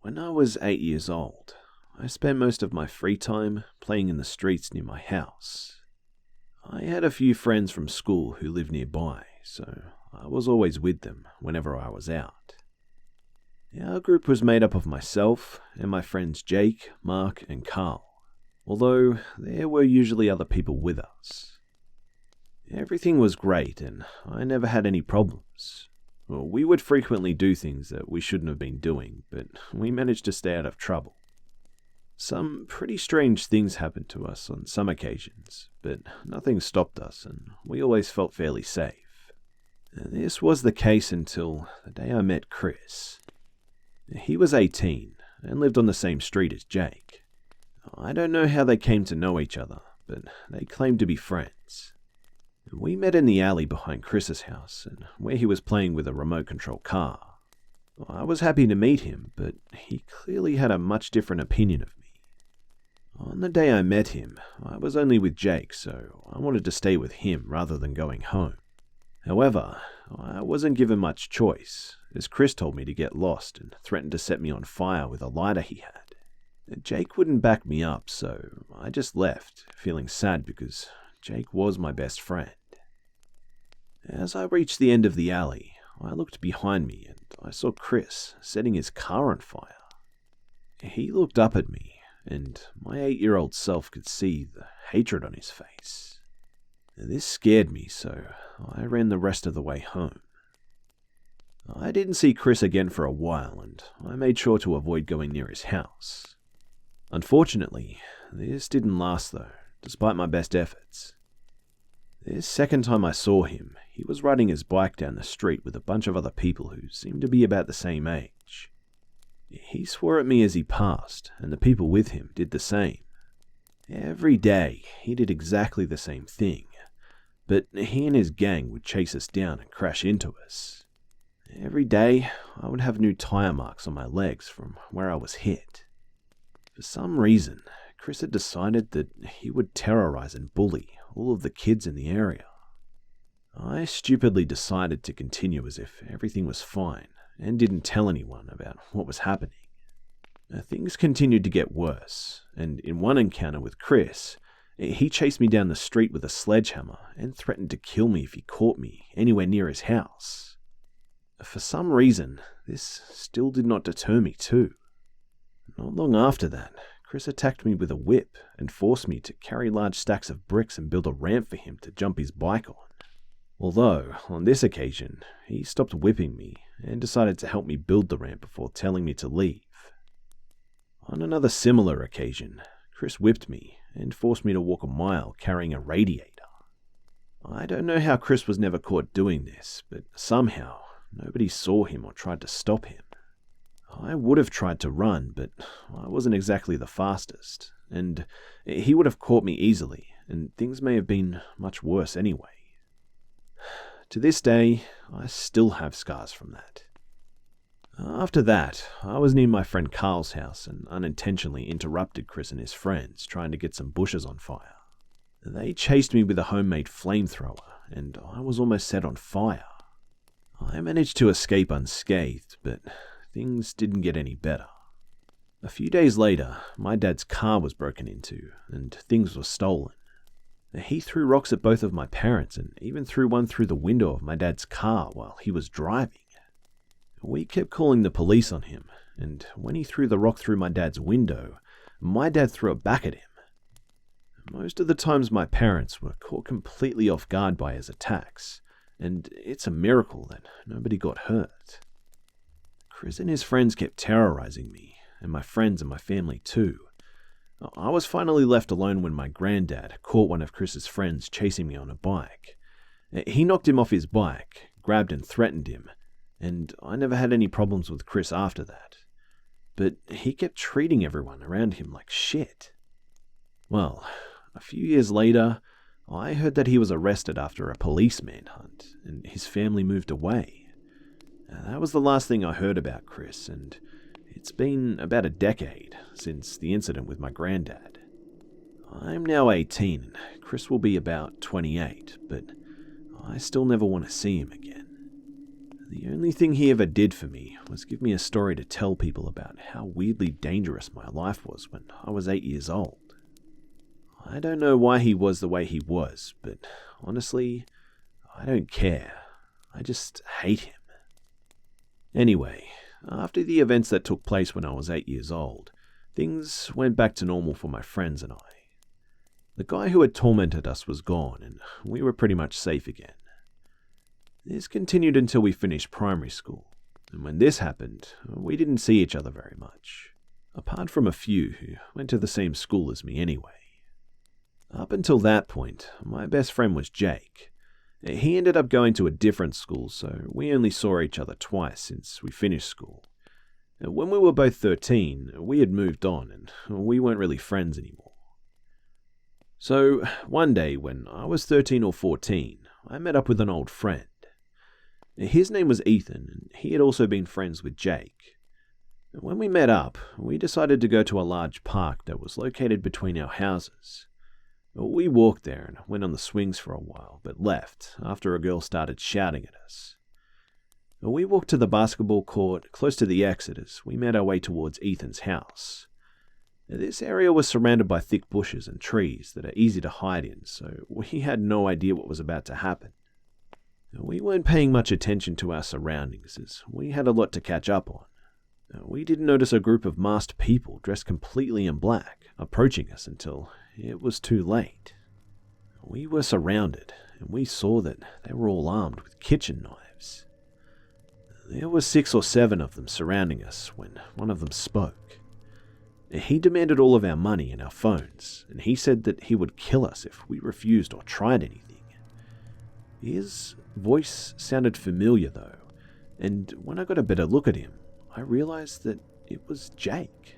When I was 8 years old, I spent most of my free time playing in the streets near my house. I had a few friends from school who lived nearby, so I was always with them whenever I was out. Our group was made up of myself and my friends Jake, Mark, and Carl, although there were usually other people with us. Everything was great and I never had any problems. We would frequently do things that we shouldn't have been doing, but we managed to stay out of trouble. Some pretty strange things happened to us on some occasions, but nothing stopped us and we always felt fairly safe. This was the case until the day I met Chris. He was 18 and lived on the same street as Jake. I don't know how they came to know each other, but they claimed to be friends. We met in the alley behind Chris's house, and where he was playing with a remote-control car. I was happy to meet him, but he clearly had a much different opinion of me. On the day I met him, I was only with Jake, so I wanted to stay with him rather than going home. However, I wasn't given much choice, as Chris told me to get lost and threatened to set me on fire with a lighter he had. Jake wouldn't back me up, so I just left, feeling sad because Jake was my best friend. As I reached the end of the alley, I looked behind me and I saw Chris setting his car on fire. He looked up at me, and my 8-year-old self could see the hatred on his face. This scared me, so I ran the rest of the way home. I didn't see Chris again for a while, and I made sure to avoid going near his house. Unfortunately, this didn't last though, despite my best efforts. This second time I saw him, he was riding his bike down the street with a bunch of other people who seemed to be about the same age. He swore at me as he passed, and the people with him did the same. Every day, he did exactly the same thing, but he and his gang would chase us down and crash into us. Every day, I would have new tire marks on my legs from where I was hit. For some reason, Chris had decided that he would terrorize and bully all of the kids in the area. I stupidly decided to continue as if everything was fine and didn't tell anyone about what was happening. Things continued to get worse, and in one encounter with Chris, he chased me down the street with a sledgehammer and threatened to kill me if he caught me anywhere near his house. For some reason, this still did not deter me too. Not long after that, Chris attacked me with a whip and forced me to carry large stacks of bricks and build a ramp for him to jump his bike on. Although, on this occasion, he stopped whipping me and decided to help me build the ramp before telling me to leave. On another similar occasion, Chris whipped me and forced me to walk a mile carrying a radiator. I don't know how Chris was never caught doing this, but somehow nobody saw him or tried to stop him. I would have tried to run, but I wasn't exactly the fastest, and he would have caught me easily, and things may have been much worse anyway. To this day, I still have scars from that. After that, I was near my friend Carl's house and unintentionally interrupted Chris and his friends trying to get some bushes on fire. They chased me with a homemade flamethrower, and I was almost set on fire. I managed to escape unscathed, but things didn't get any better. A few days later, my dad's car was broken into, and things were stolen. He threw rocks at both of my parents and even threw one through the window of my dad's car while he was driving. We kept calling the police on him, and when he threw the rock through my dad's window, my dad threw it back at him. Most of the times my parents were caught completely off guard by his attacks, and it's a miracle that nobody got hurt. Chris and his friends kept terrorizing me, and my friends and my family too. I was finally left alone when my granddad caught one of Chris's friends chasing me on a bike. He knocked him off his bike, grabbed and threatened him, and I never had any problems with Chris after that. But he kept treating everyone around him like shit. Well, a few years later, I heard that he was arrested after a police manhunt, and his family moved away. That was the last thing I heard about Chris, and it's been about a decade since the incident with my granddad. I'm now 18, and Chris will be about 28, but I still never want to see him again. The only thing he ever did for me was give me a story to tell people about how weirdly dangerous my life was when I was 8 years old. I don't know why he was the way he was, but honestly, I don't care. I just hate him. Anyway, after the events that took place when I was 8 years old, things went back to normal for my friends and I. The guy who had tormented us was gone, and we were pretty much safe again. This continued until we finished primary school, and when this happened, we didn't see each other very much, apart from a few who went to the same school as me anyway. Up until that point, my best friend was Jake. He ended up going to a different school, so we only saw each other twice since we finished school. When we were both 13, we had moved on, and we weren't really friends anymore. So, one day when I was 13 or 14, I met up with an old friend. His name was Ethan, and he had also been friends with Jake. When we met up, we decided to go to a large park that was located between our houses. We walked there and went on the swings for a while, but left after a girl started shouting at us. We walked to the basketball court close to the exit as we made our way towards Ethan's house. This area was surrounded by thick bushes and trees that are easy to hide in, so we had no idea what was about to happen. We weren't paying much attention to our surroundings as we had a lot to catch up on. We didn't notice a group of masked people dressed completely in black approaching us until it was too late. We were surrounded, and we saw that they were all armed with kitchen knives. There were 6 or 7 of them surrounding us when one of them spoke. He demanded all of our money and our phones, and he said that he would kill us if we refused or tried anything. His voice sounded familiar though, and when I got a better look at him, I realized that it was Jake.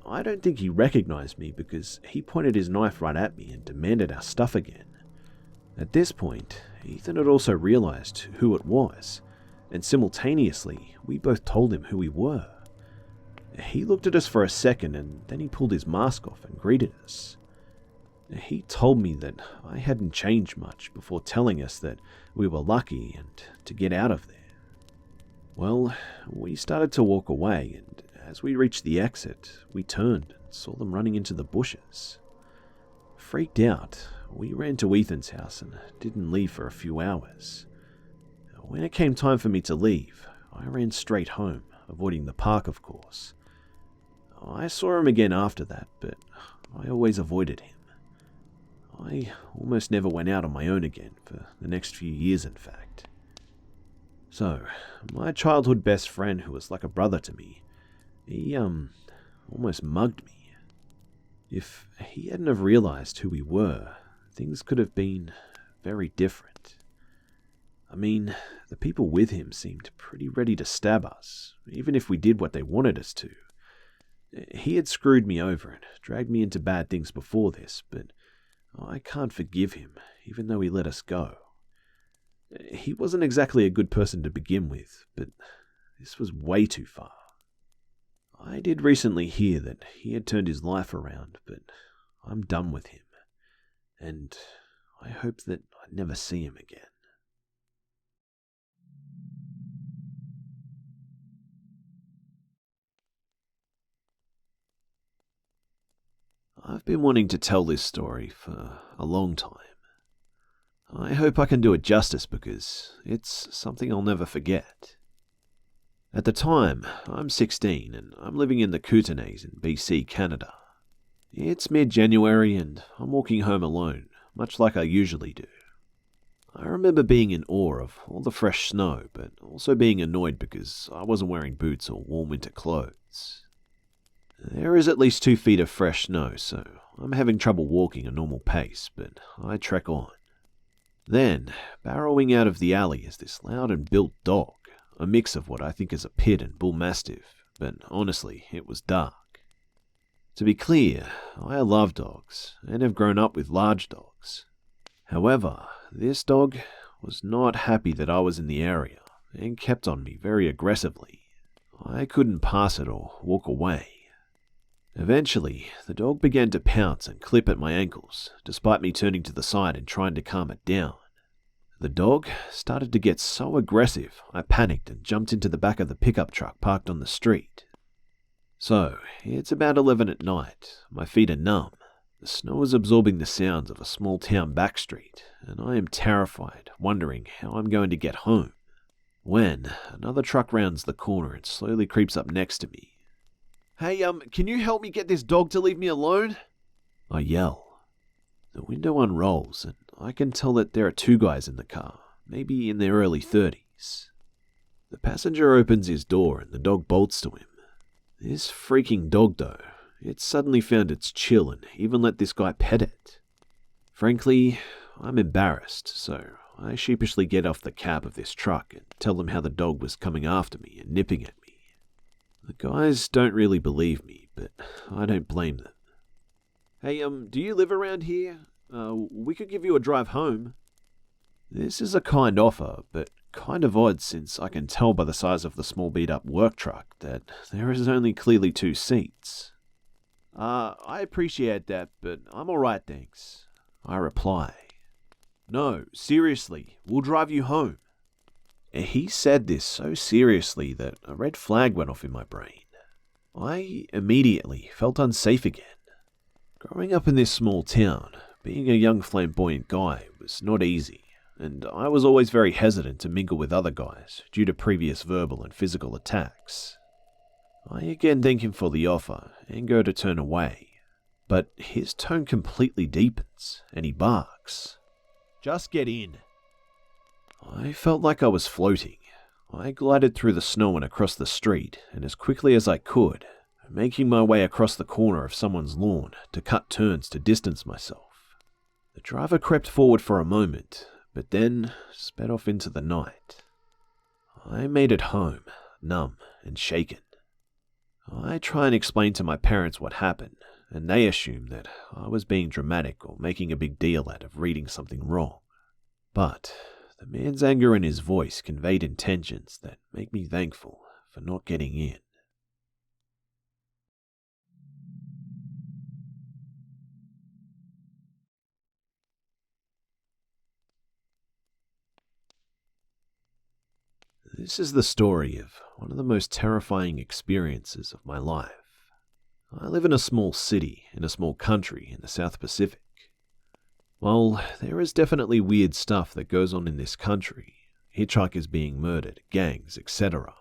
I don't think he recognized me because he pointed his knife right at me and demanded our stuff again. At this point, Ethan had also realized who it was, and simultaneously, we both told him who we were. He looked at us for a second and then he pulled his mask off and greeted us. He told me that I hadn't changed much before telling us that we were lucky and to get out of there. Well, we started to walk away, and as we reached the exit, we turned and saw them running into the bushes. Freaked out, we ran to Ethan's house and didn't leave for a few hours. When it came time for me to leave, I ran straight home, avoiding the park, of course. I saw him again after that, but I always avoided him. I almost never went out on my own again for the next few years, in fact. So, my childhood best friend, who was like a brother to me, he, almost mugged me. If he hadn't have realized who we were, things could have been very different. I mean, the people with him seemed pretty ready to stab us, even if we did what they wanted us to. He had screwed me over and dragged me into bad things before this, but I can't forgive him, even though he let us go. He wasn't exactly a good person to begin with, but this was way too far. I did recently hear that he had turned his life around, but I'm done with him, and I hope that I never see him again. I've been wanting to tell this story for a long time. I hope I can do it justice because it's something I'll never forget. At the time, I'm 16 and I'm living in the Kootenays in BC, Canada. It's mid-January and I'm walking home alone, much like I usually do. I remember being in awe of all the fresh snow, but also being annoyed because I wasn't wearing boots or warm winter clothes. There is at least 2 feet of fresh snow, so I'm having trouble walking a normal pace, but I trek on. Then, barrowing out of the alley is this loud and built dog, a mix of what I think is a pit and bull mastiff, but honestly, it was dark. To be clear, I love dogs, and have grown up with large dogs. However, this dog was not happy that I was in the area, and kept on me very aggressively. I couldn't pass it or walk away. Eventually, the dog began to pounce and clip at my ankles, despite me turning to the side and trying to calm it down. The dog started to get so aggressive, I panicked and jumped into the back of the pickup truck parked on the street. So, it's about 11 at night, my feet are numb, the snow is absorbing the sounds of a small town backstreet, and I am terrified, wondering how I'm going to get home. When another truck rounds the corner and slowly creeps up next to me. "Hey, can you help me get this dog to leave me alone?" I yell. The window unrolls and I can tell that there are two guys in the car, maybe in their early 30s. The passenger opens his door and the dog bolts to him. This freaking dog though, it suddenly found its chill and even let this guy pet it. Frankly, I'm embarrassed, so I sheepishly get off the cab of this truck and tell them how the dog was coming after me and nipping at me. The guys don't really believe me, but I don't blame them. "Hey, do you live around here? We could give you a drive home." This is a kind offer, but kind of odd since I can tell by the size of the small beat-up work truck that there is only clearly 2 seats. I appreciate that, but I'm alright, thanks," I reply. "No, seriously, we'll drive you home." He said this so seriously that a red flag went off in my brain. I immediately felt unsafe again. Growing up in this small town, being a young flamboyant guy was not easy, and I was always very hesitant to mingle with other guys due to previous verbal and physical attacks. I again thank him for the offer and go to turn away, but his tone completely deepens and he barks. "Just get in." I felt like I was floating. I glided through the snow and across the street, and as quickly as I could, making my way across the corner of someone's lawn to cut turns to distance myself. The driver crept forward for a moment, but then sped off into the night. I made it home, numb and shaken. I try and explain to my parents what happened, and they assume that I was being dramatic or making a big deal out of reading something wrong. But the man's anger in his voice conveyed intentions that make me thankful for not getting in. This is the story of one of the most terrifying experiences of my life. I live in a small city in a small country in the South Pacific. While there is definitely weird stuff that goes on in this country, hitchhikers being murdered, gangs, etc.,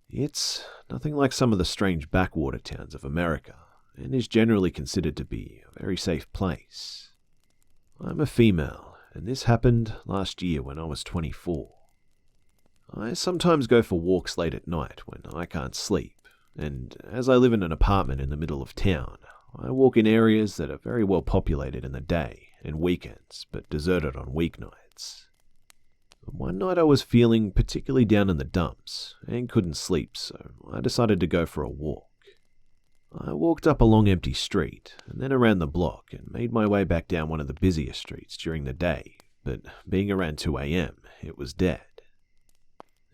it's nothing like some of the strange backwater towns of America and is generally considered to be a very safe place. I'm a female, and this happened last year when I was 24. I sometimes go for walks late at night when I can't sleep, and as I live in an apartment in the middle of town, I walk in areas that are very well populated in the day and weekends, but deserted on weeknights. One night I was feeling particularly down in the dumps and couldn't sleep, so I decided to go for a walk. I walked up a long empty street and then around the block and made my way back down one of the busier streets during the day, but being around 2 a.m, it was dead.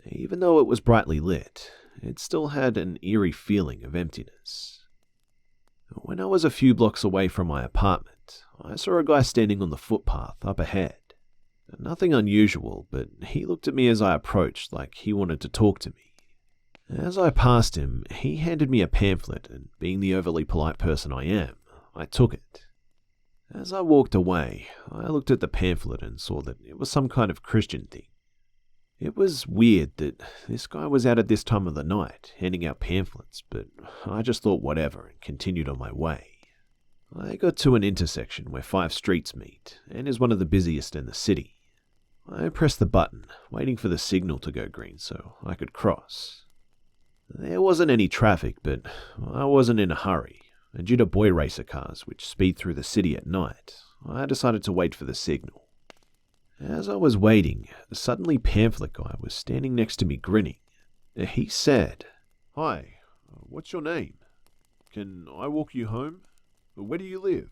Even though it was brightly lit, it still had an eerie feeling of emptiness. When I was a few blocks away from my apartment, I saw a guy standing on the footpath up ahead. Nothing unusual, but he looked at me as I approached like he wanted to talk to me. As I passed him, he handed me a pamphlet, and being the overly polite person I am, I took it. As I walked away, I looked at the pamphlet and saw that it was some kind of Christian thing. It was weird that this guy was out at this time of the night, handing out pamphlets, but I just thought whatever and continued on my way. I got to an intersection where 5 streets meet, and is one of the busiest in the city. I pressed the button, waiting for the signal to go green so I could cross. There wasn't any traffic, but I wasn't in a hurry, and due to boy racer cars which speed through the city at night, I decided to wait for the signal. As I was waiting, the suddenly pamphlet guy was standing next to me grinning. He said, "Hi, what's your name? Can I walk you home? Where do you live?"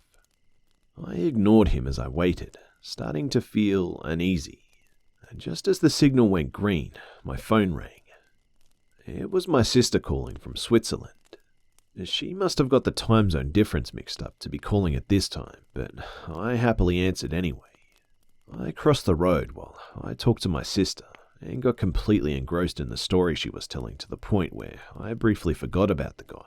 I ignored him as I waited, starting to feel uneasy. And just as the signal went green, my phone rang. It was my sister calling from Switzerland. She must have got the time zone difference mixed up to be calling at this time, but I happily answered anyway. I crossed the road while I talked to my sister and got completely engrossed in the story she was telling to the point where I briefly forgot about the guy.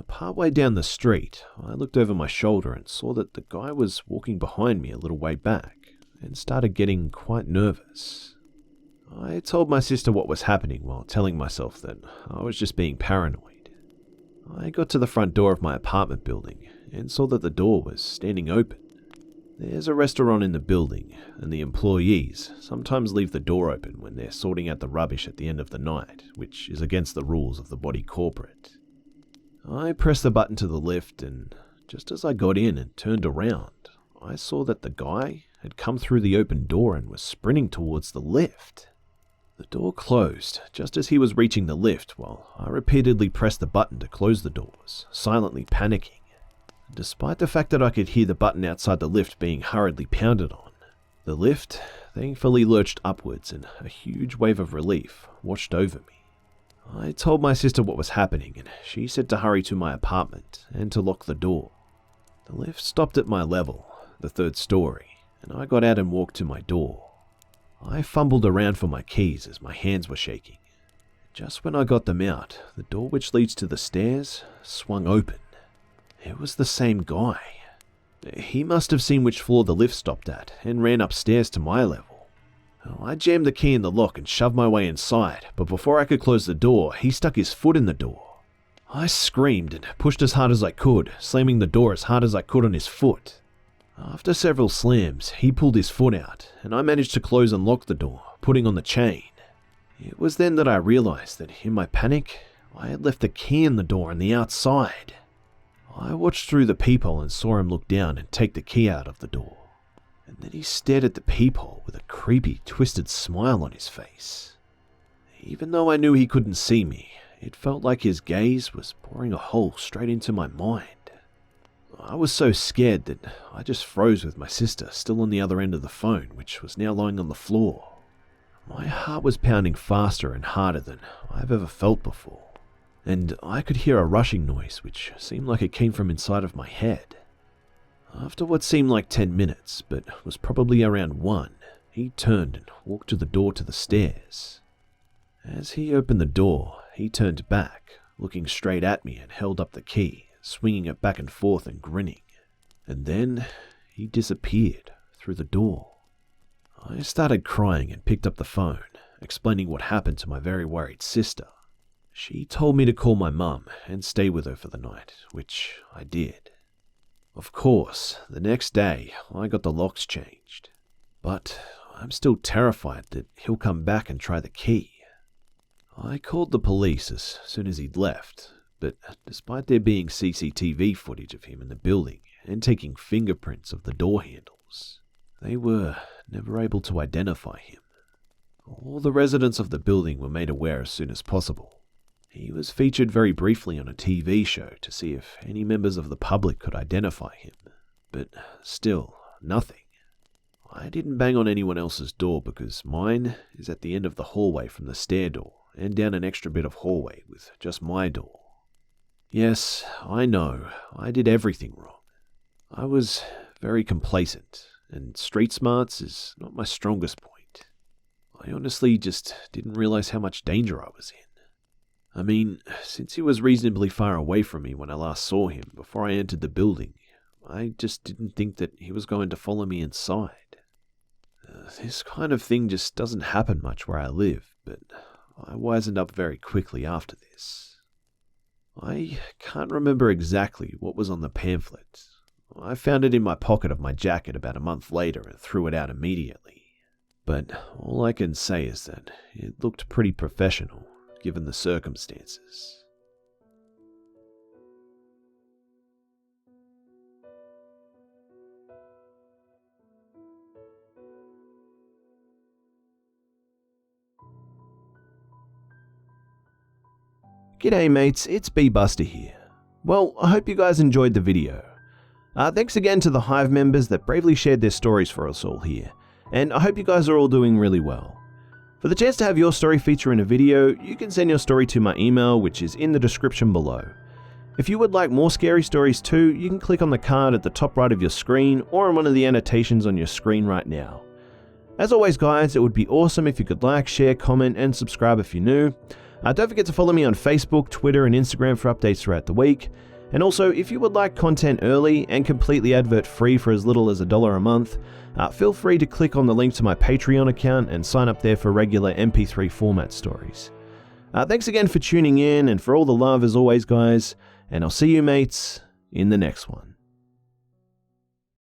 Partway down the street, I looked over my shoulder and saw that the guy was walking behind me a little way back and started getting quite nervous. I told my sister what was happening while telling myself that I was just being paranoid. I got to the front door of my apartment building and saw that the door was standing open. There's a restaurant in the building, and the employees sometimes leave the door open when they're sorting out the rubbish at the end of the night, which is against the rules of the body corporate. I pressed the button to the lift, and just as I got in and turned around, I saw that the guy had come through the open door and was sprinting towards the lift. The door closed just as he was reaching the lift while I repeatedly pressed the button to close the doors, silently panicking. Despite the fact that I could hear the button outside the lift being hurriedly pounded on, the lift thankfully lurched upwards and a huge wave of relief washed over me. I told my sister what was happening and she said to hurry to my apartment and to lock the door. The lift stopped at my level, the third story, and I got out and walked to my door. I fumbled around for my keys as my hands were shaking. Just when I got them out, the door which leads to the stairs swung open. It was the same guy. He must have seen which floor the lift stopped at and ran upstairs to my level. I jammed the key in the lock and shoved my way inside, but before I could close the door, he stuck his foot in the door. I screamed and pushed as hard as I could, slamming the door as hard as I could on his foot. After several slams, he pulled his foot out, and I managed to close and lock the door, putting on the chain. It was then that I realized that in my panic, I had left the key in the door on the outside. I watched through the peephole and saw him look down and take the key out of the door. And then he stared at the peephole with a creepy, twisted smile on his face. Even though I knew he couldn't see me, it felt like his gaze was boring a hole straight into my mind. I was so scared that I just froze with my sister still on the other end of the phone, which was now lying on the floor. My heart was pounding faster and harder than I've ever felt before. And I could hear a rushing noise which seemed like it came from inside of my head. After what seemed like 10 minutes, but was probably around 1, he turned and walked to the door to the stairs. As he opened the door, he turned back, looking straight at me and held up the key, swinging it back and forth and grinning. And then he disappeared through the door. I started crying and picked up the phone, explaining what happened to my very worried sister. She told me to call my mum and stay with her for the night, which I did. Of course, the next day I got the locks changed, but I'm still terrified that he'll come back and try the key. I called the police as soon as he'd left, but despite there being CCTV footage of him in the building and taking fingerprints of the door handles, they were never able to identify him. All the residents of the building were made aware as soon as possible. He was featured very briefly on a TV show to see if any members of the public could identify him, but still, nothing. I didn't bang on anyone else's door because mine is at the end of the hallway from the stair door and down an extra bit of hallway with just my door. Yes, I know, I did everything wrong. I was very complacent, and street smarts is not my strongest point. I honestly just didn't realize how much danger I was in. I mean, since he was reasonably far away from me when I last saw him before I entered the building, I just didn't think that he was going to follow me inside. This kind of thing just doesn't happen much where I live, but I wisened up very quickly after this. I can't remember exactly what was on the pamphlet. I found it in my pocket of my jacket about a month later and threw it out immediately. But all I can say is that it looked pretty professional, given the circumstances. G'day mates, it's Busta here. Well, I hope you guys enjoyed the video. Thanks again to the Hive members that bravely shared their stories for us all here, and I hope you guys are all doing really well. For the chance to have your story feature in a video, you can send your story to my email, which is in the description below. If you would like more scary stories too, you can click on the card at the top right of your screen or on one of the annotations on your screen right now. As always guys, it would be awesome if you could like, share, comment, and subscribe if you're new. Don't forget to follow me on Facebook, Twitter, and Instagram for updates throughout the week. And also, if you would like content early and completely advert-free for as little as $1 a month, feel free to click on the link to my Patreon account and sign up there for regular MP3 format stories. Thanks again for tuning in and for all the love as always guys, and I'll see you mates in the next one.